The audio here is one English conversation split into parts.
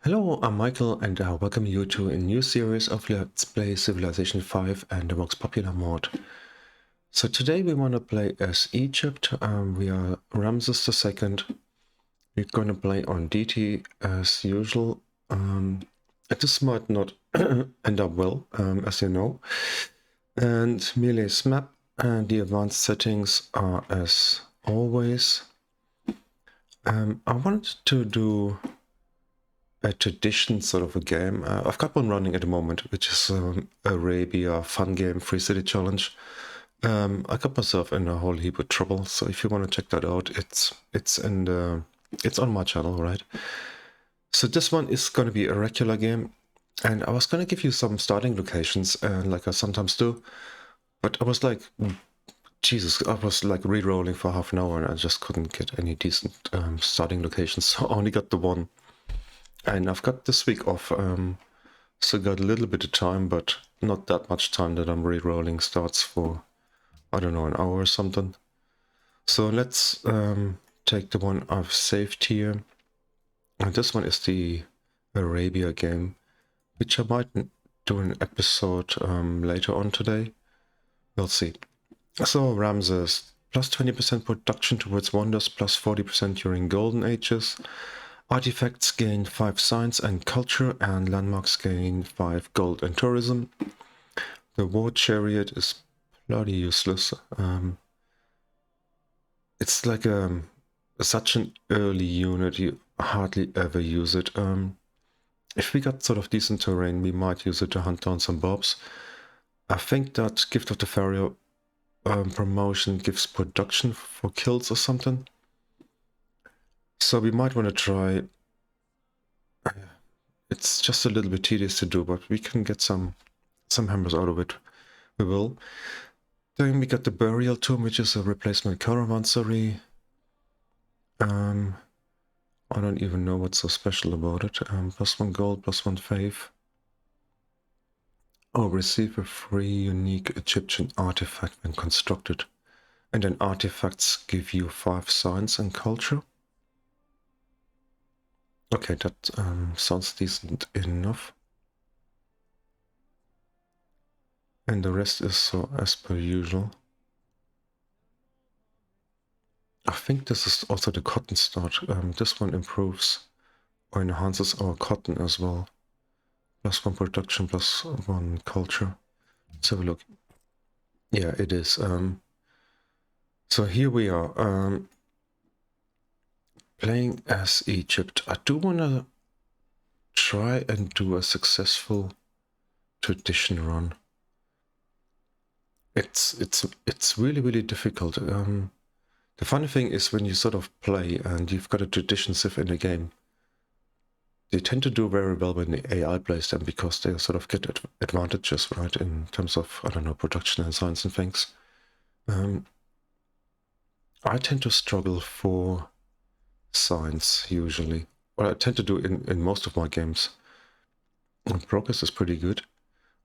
Hello, I'm Michael and I welcome you to a new series of Let's Play Civilization 5 and the Vox Populi Mod. So today we want to play as Egypt. We are Ramses II. We're going to play on Deity as usual. This might not end up well, as you know. And Melee's map and the advanced settings are as always. I wanted to do a tradition sort of a game. I've got one running at the moment, which is Arabia fun game, free city challenge. I got myself in a whole heap of trouble, so if you want to check that out, it's on my channel, right? So this one is going to be a regular game, and I was going to give you some starting locations, like I sometimes do, but I was like, Jesus, I was like re-rolling for half an hour, and I just couldn't get any decent starting locations, so I only got the one. And I've got this week off, so got a little bit of time, but not that much time that I'm re-rolling starts for, I don't know, an hour or something. So let's take the one I've saved here. And this one is the Arabia game, which I might do an episode later on today. We'll see. So Ramses, plus 20% production towards wonders, plus 40% during golden ages. Artifacts gain 5 science and culture, and landmarks gain 5 gold and tourism. The war chariot is bloody useless. It's like such an early unit, you hardly ever use it. If we got sort of decent terrain, we might use it to hunt down some mobs. I think that Gift of the Pharaoh promotion gives production for kills or something. So we might want to try. It's just a little bit tedious to do, but we can get some hammers out of it. We will. Then we got the Burial Tomb, which is a replacement caravanserai. I don't even know what's so special about it. Plus 1 gold, plus 1 faith. Oh, receive a free unique Egyptian artifact when constructed. And then artifacts give you 5 science and culture. Okay, that sounds decent enough. And the rest is so as per usual. I think this is also the cotton start. This one improves or enhances our cotton as well. Plus 1 production, plus 1 culture. Let's have a look. Yeah, it is. So here we are. Playing as Egypt. I do want to try and do a successful tradition run. It's really difficult. The funny thing is when you sort of play and you've got a tradition civ in the game, they tend to do very well when the AI plays them because they sort of get advantages, right, in terms of, I don't know, production and science and things. I tend to struggle for science usually. Well, I tend to do in most of my games. And progress is pretty good.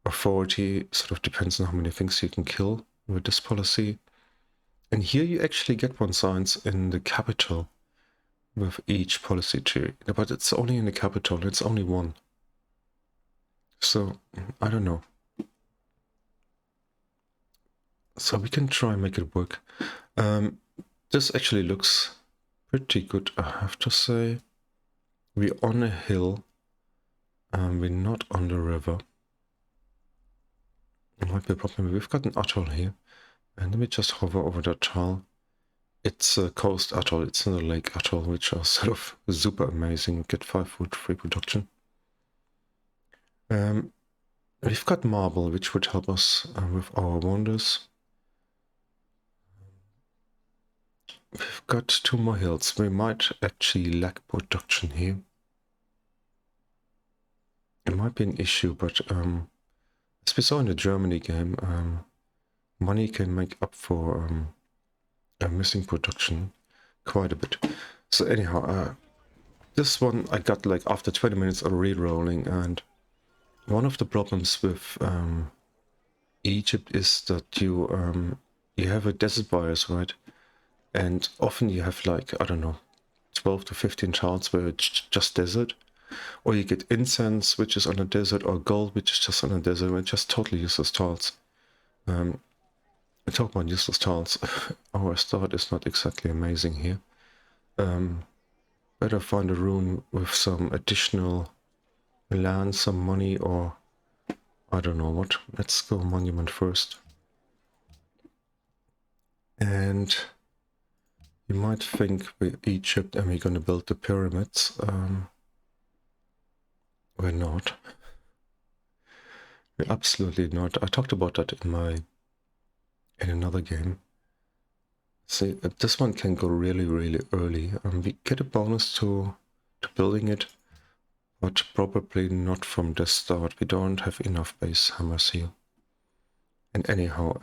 Authority sort of depends on how many things you can kill with this policy. And here you actually get 1 science in the capital with each policy tree, but it's only in the capital, it's only 1. So, I don't know. So we can try and make it work. This actually looks pretty good, I have to say. We're on a hill, we're not on the river. It might be a problem. We've got an atoll here. And let me just hover over that tile. It's a coast atoll, it's not a lake atoll, which are sort of super amazing. You get 5 food free production. We've got marble, which would help us with our wonders. We've got 2 more hills. We might actually lack production here. It might be an issue, but as we saw in the Germany game, money can make up for missing production quite a bit. So anyhow, this one I got like after 20 minutes of re-rolling, and one of the problems with Egypt is that you have a desert bias, right? And often you have like, I don't know, 12 to 15 tiles where it's just desert. Or you get incense, which is on a desert, or gold, which is just on a desert, which just totally useless tiles. I talk about useless tiles. Our start is not exactly amazing here. Better find a rune with some additional land, some money, or I don't know what. Let's go monument first. And you might think we're Egypt and we're going to build the pyramids. We're not. We're absolutely not. I talked about that in another game. See, this one can go really, really early. We get a bonus to building it, but probably not from the start. We don't have enough base hammers here. And anyhow,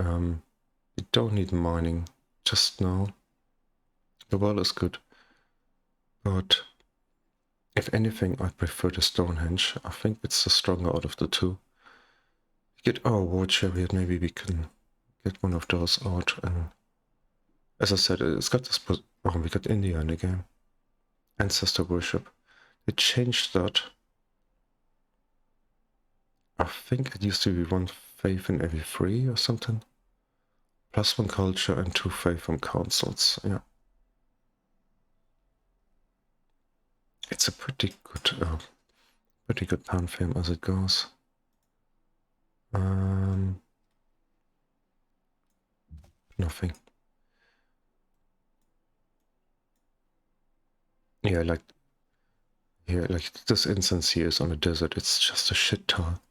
we don't need mining just now. The well is good, but if anything, I prefer the Stonehenge. I think it's the stronger out of the two. Get our war chariot, maybe we can get one of those out. And as I said, it's got this. Oh, we got India in the game. Ancestor worship. They changed that. I think it used to be 1 faith in every 3 or something. +1 culture and 2 faith from councils. Yeah. It's a pretty good pantheon as it goes. Nothing. Yeah, like this incense here is on a desert. It's just a shit tile.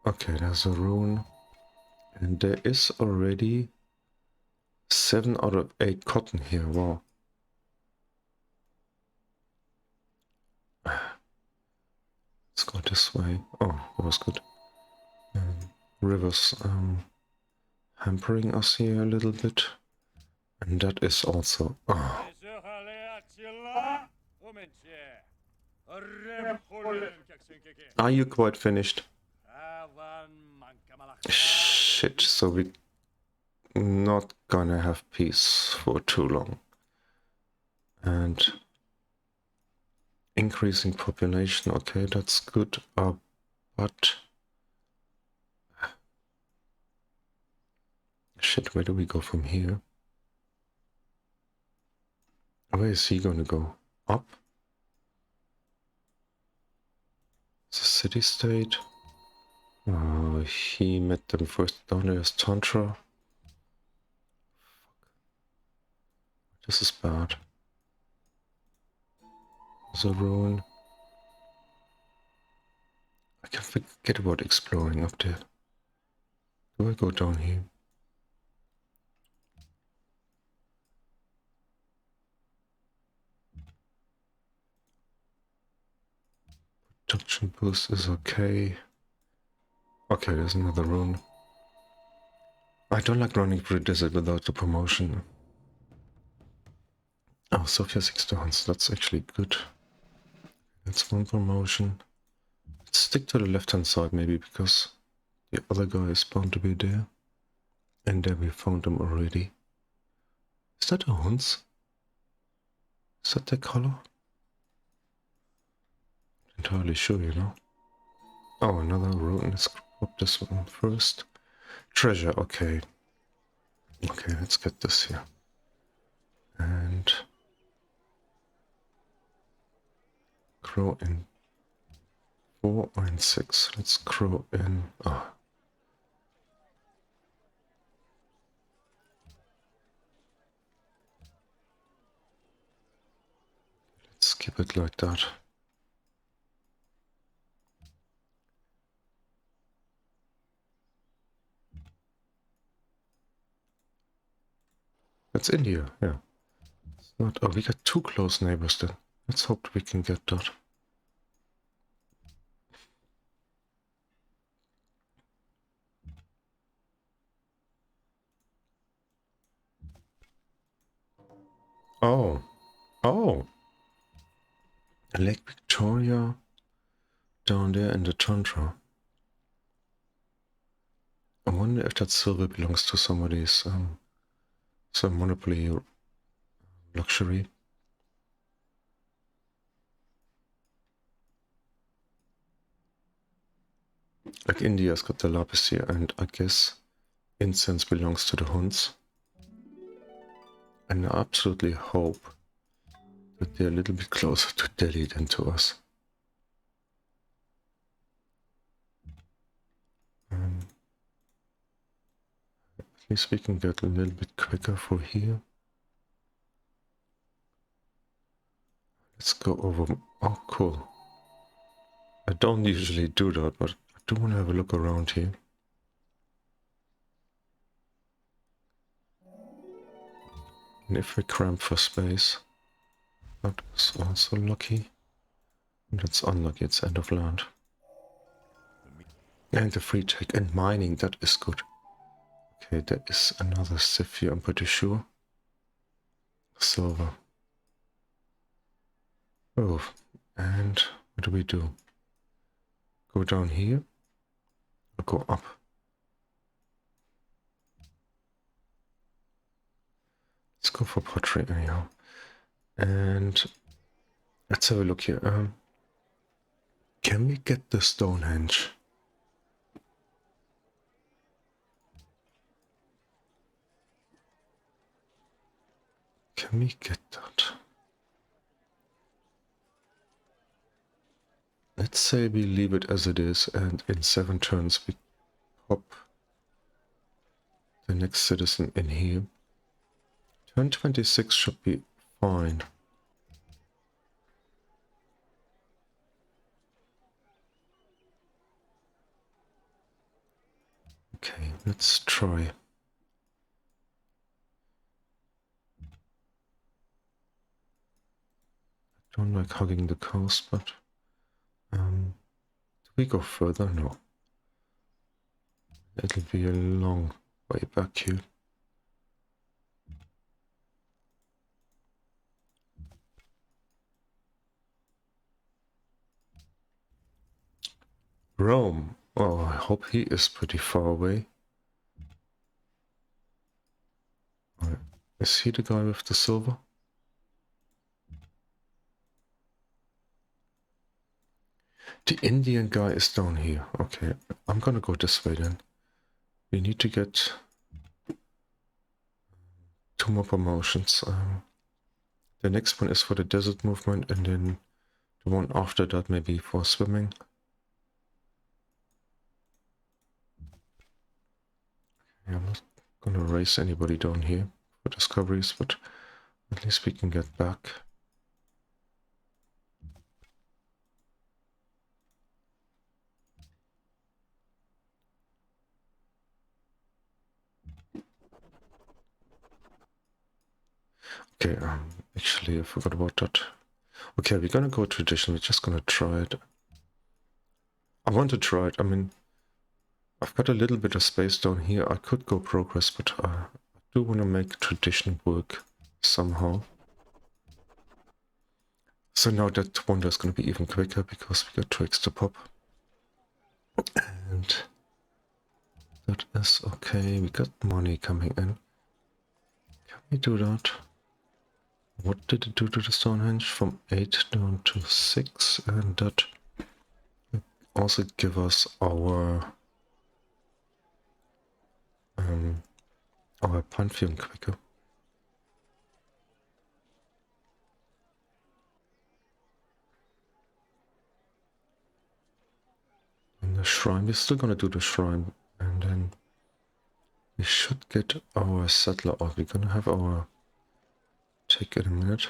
Okay, there's a rune, and there is already 7 out of 8 cotton here. Wow. Let's go this way. Oh, that was good. Rivers hampering us here a little bit, and that is also. Oh. Are you quite finished? Shit, so we're not gonna have peace for too long. And increasing population, okay, that's good, but shit, where do we go from here? Where is he gonna go? Up? It's a city-state. He met them first. Down there's Tantra. Fuck. This is bad. There's a ruin. I can forget about exploring up there. Do I go down here? Production boost is okay. Okay, there's another rune. I don't like running through the desert without the promotion. Oh, Sophia 6 stones, that's actually good. That's 1 promotion. Let's stick to the left-hand side maybe, because the other guy is bound to be there. And there we found them already. Is that a Huns? Is that their color? Entirely sure, you know. Oh, another rune. Let's grab this one first. Treasure, okay. Okay, let's get this here. And crow in 4 and 6. Let's crow in. Oh. Let's keep it like that. That's India, yeah. It's not. Oh, we got 2 close neighbors then. Let's hope we can get that. Oh. Oh. Lake Victoria down there in the tundra. I wonder if that silver belongs to somebody's some monopoly luxury. Like India's got the lapis here, and I guess incense belongs to the Huns. And I absolutely hope that they're a little bit closer to Delhi than to us. At least we can get a little bit quicker for here. Let's go over. Oh, cool. I don't usually do that, but I do want to have a look around here. And if we cramp for space, that is also lucky. And that's unlucky, it's end of land. And the free take and mining, that is good. Okay, there is another sieve here, I'm pretty sure. Silver. Oh, and what do we do? Go down here or go up? Let's go for pottery anyhow. And let's have a look here. Can we get the Stonehenge? Can we get that? Let's say we leave it as it is, and in 7 turns we pop the next citizen in here. Turn 26 should be fine. Okay, let's try. I don't like hugging the coast, but do we go further? No. It'll be a long way back here. Rome. Oh, I hope he is pretty far away. Is he the guy with the silver? The Indian guy is down here. Okay, I'm gonna go this way then. We need to get 2 more promotions. The next one is for the desert movement, and then the one after that maybe for swimming. Yeah, I'm not gonna race anybody down here for discoveries, but at least we can get back. Okay, actually I forgot about that. Okay, we're gonna go tradition, we're just gonna try it. I want to try it, I mean, I've got a little bit of space down here, I could go progress, but I do want to make tradition work somehow. So now that wonder is gonna be even quicker because we got 2 extra pop. And that is okay, we got money coming in. Can we do that? What did it do to the Stonehenge? From 8 down to 6, and that also give us our pantheon quicker. And the shrine, we're still gonna do the shrine, and then we should get our settler out. We're gonna have our take in a minute.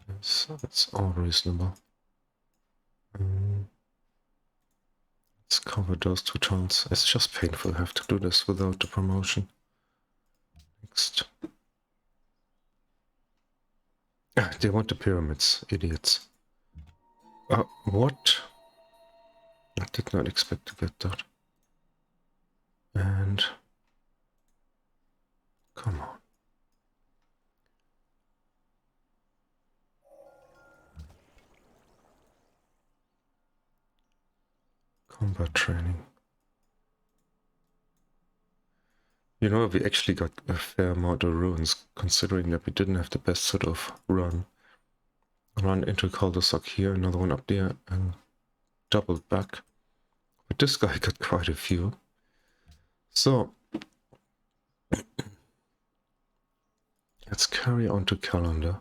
That's all reasonable. Let's cover those 2 towns. It's just painful to have to do this without the promotion. Next. Ah, they want the pyramids, idiots. What? I did not expect to get that. And come on. combat training. You know, we actually got a fair amount of ruins, considering that we didn't have the best sort of run. Run into a cul-de-sac here, another one up there, and doubled back. But this guy got quite a few. So, let's carry on to calendar.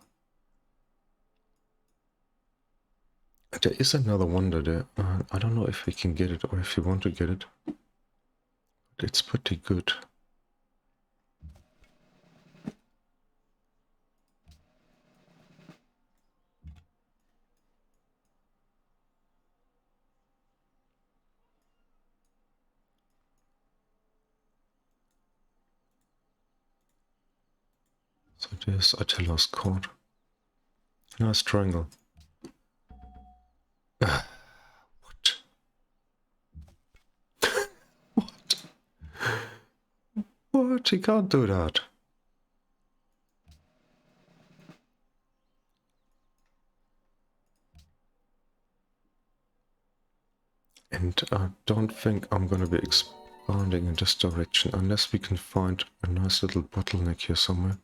There is another wonder there. I don't know if we can get it or if you want to get it. But it's pretty good. So there's Attila's court. Nice triangle. What? What? What? He can't do that. And I don't think I'm gonna be expanding in this direction unless we can find a nice little bottleneck here somewhere.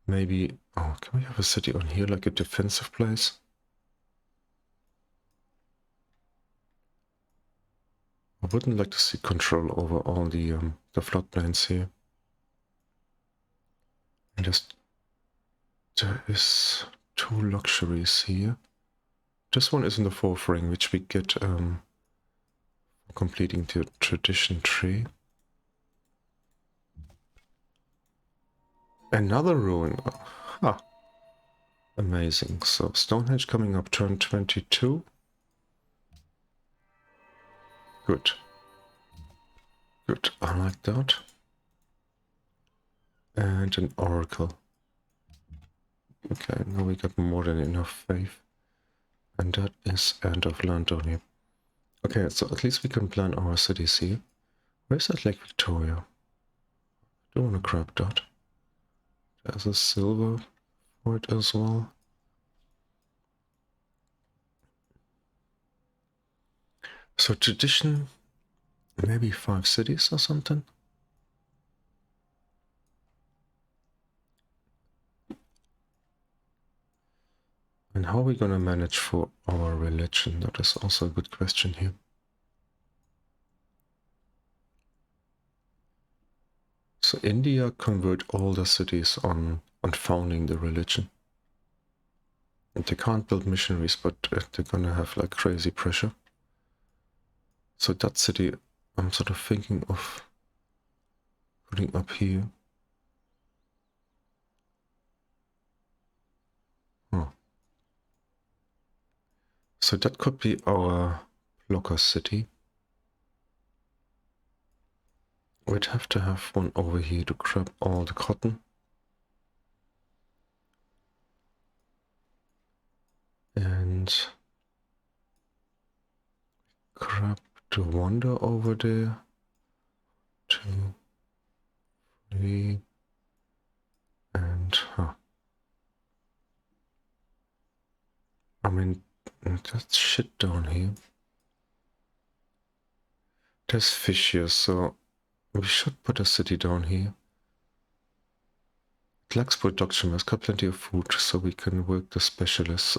Maybe... Oh, can we have a city on here, like a defensive place? I wouldn't like to see control over all the floodplains here. And there is 2 luxuries here. This one is in the 4th ring, which we get for completing the tradition tree. Another ruin. Huh. Amazing. So Stonehenge coming up turn 22. Good. Good. I like that. And an oracle. Okay, now we got more than enough faith. And that is end of land on here. Okay, so at least we can plan our cities here. Where's that Lake Victoria? I don't want to grab that. There's a silver for it as well. So tradition, maybe 5 cities or something? And how are we gonna manage for our religion? That is also a good question here. So India convert all the cities on founding the religion. And they can't build missionaries, but they're gonna have like crazy pressure. So that city I'm sort of thinking of putting up here. Oh. So that could be our blocker city. We'd have to have one over here to grab all the cotton. And grab the wonder over there. 2, 3, and I mean, that's shit down here. There's fish here, so we should put a city down here. It lacks production, but it's got plenty of food, so we can work the specialists,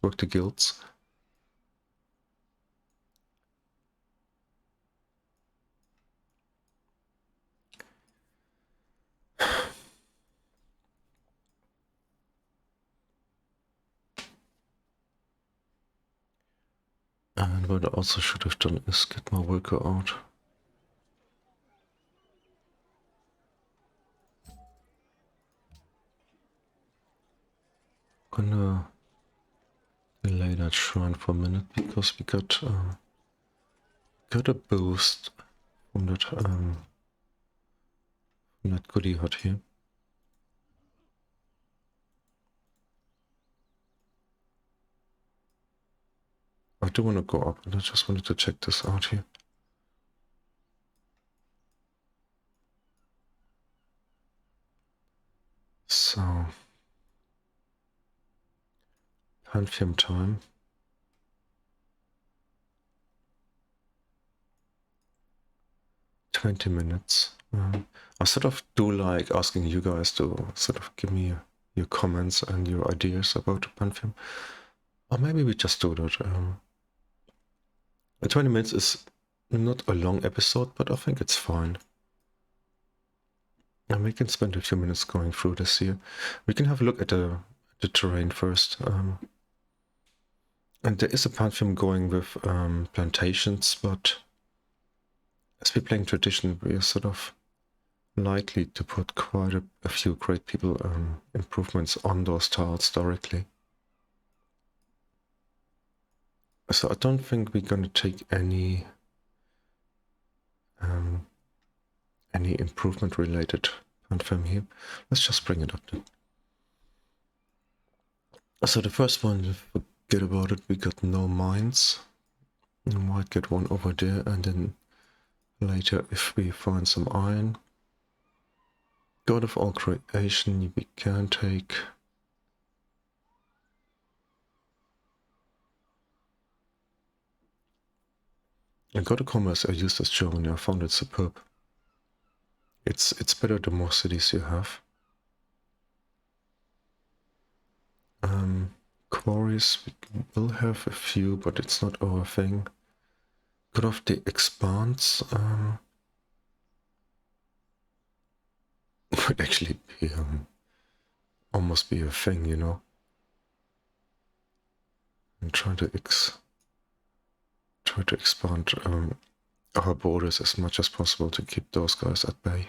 work the guilds. And what I also should have done is get my worker out. Gonna delay that shrine for a minute because we got a boost from that goodie hut here. I do want to go up, and I just wanted to check this out here. So, pantheon time. 20 minutes. I sort of do like asking you guys to sort of give me your comments and your ideas about the pantheon. Or maybe we just do that. 20 minutes is not a long episode, but I think it's fine. And we can spend a few minutes going through this here. We can have a look at the terrain first. And there is a pantheon going with plantations, but as we're playing tradition, we are sort of likely to put quite a few great people improvements on those tiles directly. So I don't think we're gonna take any improvement related pantheon here. Let's just bring it up then. So the first one, forget about it, we got no mines. We might get one over there, and then later if we find some iron. God of all creation, we can take. And God of commerce I used as Germany, I found it superb. It's better the more cities you have. Quarries, we will have a few, but it's not our thing. God of the expanse would actually be almost be a thing, you know. And try to expand our borders as much as possible to keep those guys at bay.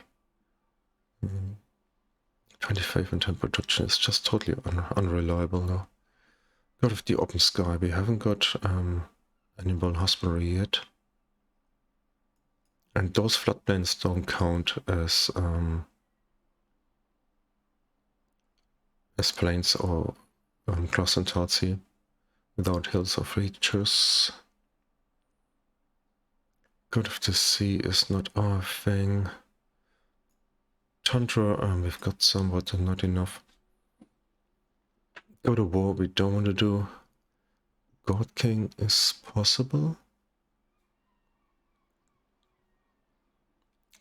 25 and 10 production is just totally unreliable now. God of the open sky, we haven't got animal husbandry yet. And those floodplains don't count as plains or grass and tiles here, without hills or features. God of the sea is not our thing. Tundra, we've got some, but not enough. God of war, we don't want to do. God King is possible.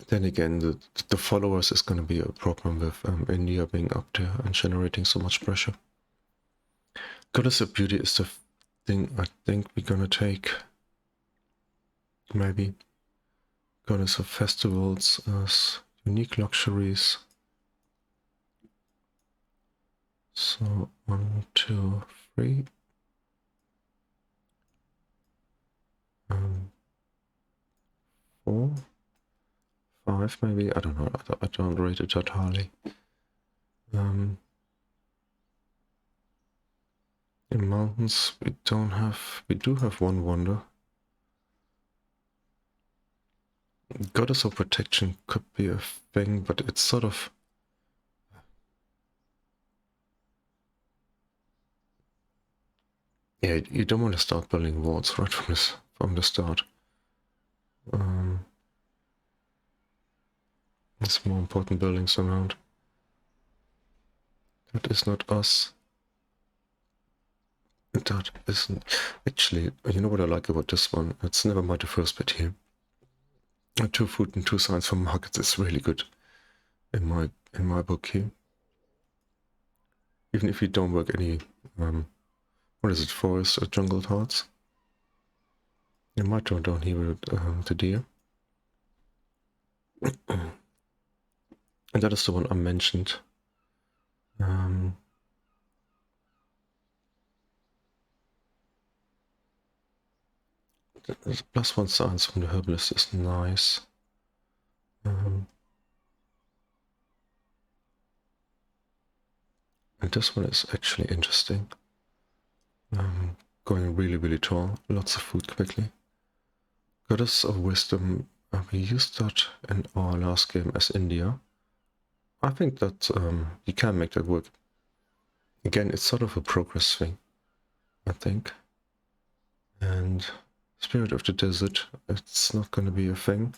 Then again, the followers is going to be a problem with India being up there and generating so much pressure. Goddess of Beauty is the thing I think we're going to take. Maybe. Goddess of Festivals as unique luxuries. So 1, 2, 3. 4, 5 maybe. I don't know. I don't rate it that highly. In mountains we don't have. We do have one wonder. Goddess of Protection could be a thing, but it's sort of. Yeah, you don't want to start building walls right from the start. There's more important buildings around. That is not us. That isn't. Actually, you know what I like about this one? It's never mind the first bit here. 2 food and 2 signs for markets is really good in my book here. Even if you don't work any what is it, forest or jungle hearts? You might go down here with the deer. And that is the one I mentioned. The +1 science from the herbalist is nice. And this one is actually interesting. Going really, really tall. Lots of food quickly. Goddess of Wisdom. We used that in our last game as India. I think that you can make that work. Again, it's sort of a progress thing, I think. And Spirit of the Desert, it's not going to be a thing.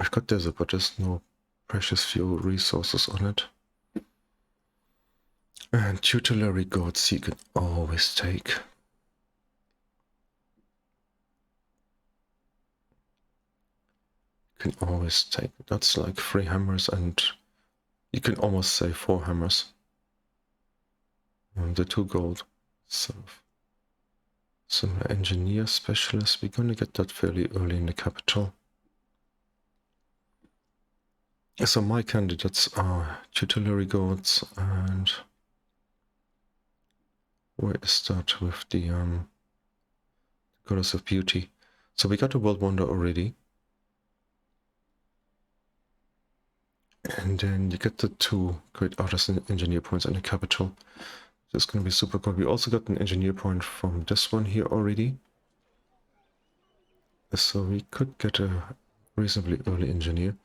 I've got desert, but there's no precious fuel resources on it. And tutelary gods you can always take. can always take, that's like 3 hammers, and you can almost say 4 hammers. The 2 gold. So some engineer specialist, we're gonna get that fairly early in the capital. So my candidates are tutelary gods, and where is that with the goddess of beauty? So we got a world wonder already. And then you get the 2 great artisan engineer points in the capital. That's gonna be super cool. We also got an engineer point from this one here already. So we could get a reasonably early engineer.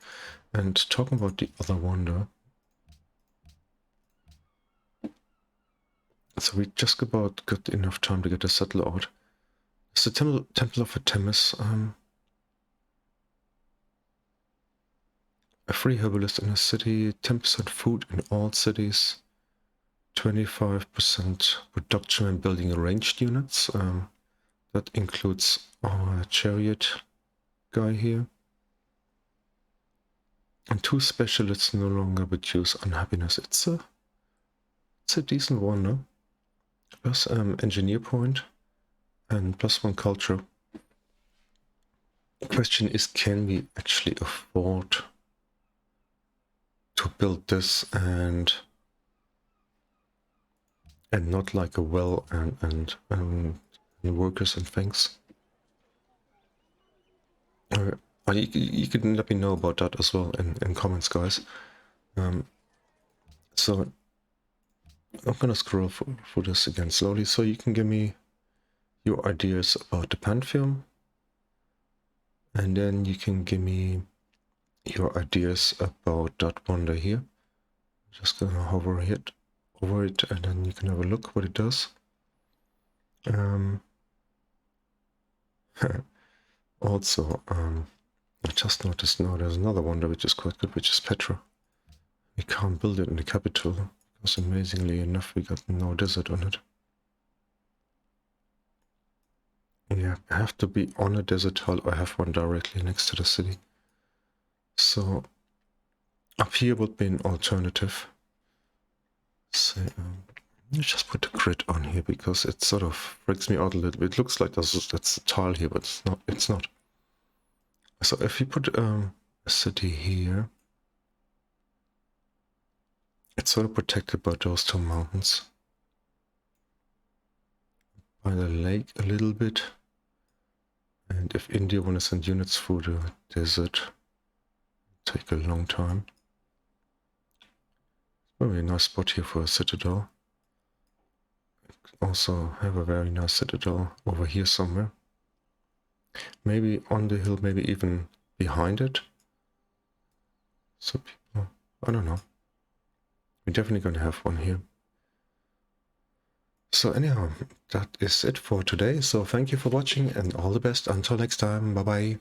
And talking about the other wonder, so we just about got enough time to get a settler out. It's the Temple of Artemis, a free herbalist in a city, 10% food in all cities, 25% production and building ranged units. That includes our chariot guy here. And 2 specialists no longer produce unhappiness. It's a decent wonder. Plus engineer point and +1 culture. The question is, can we actually afford to build this and not like a well and workers and things? You can let me know about that as well in comments, guys. So I'm gonna scroll through this again slowly, so you can give me your ideas about the pantheon, and then you can give me your ideas about that wonder here. Just gonna hover over it, and then you can have a look what it does. Also, I just noticed now there's another wonder which is quite good, which is Petra. We can't build it in the capital because amazingly enough we got no desert on it. Yeah, I have to be on a desert tile or have one directly next to the city. So up here would be an alternative. So let's just put the grid on here because it sort of freaks me out a little bit. It looks like that's a tile here, but it's not. So if you put a city here, it's sort of protected by those 2 mountains. By the lake a little bit. And if India want to send units through the desert, take a long time. Very nice spot here for a citadel. Also have a very nice citadel over here somewhere. Maybe on the hill, maybe even behind it. So people, I don't know. We're definitely going to have one here. So anyhow, that is it for today. So thank you for watching and all the best. Until next time. Bye bye.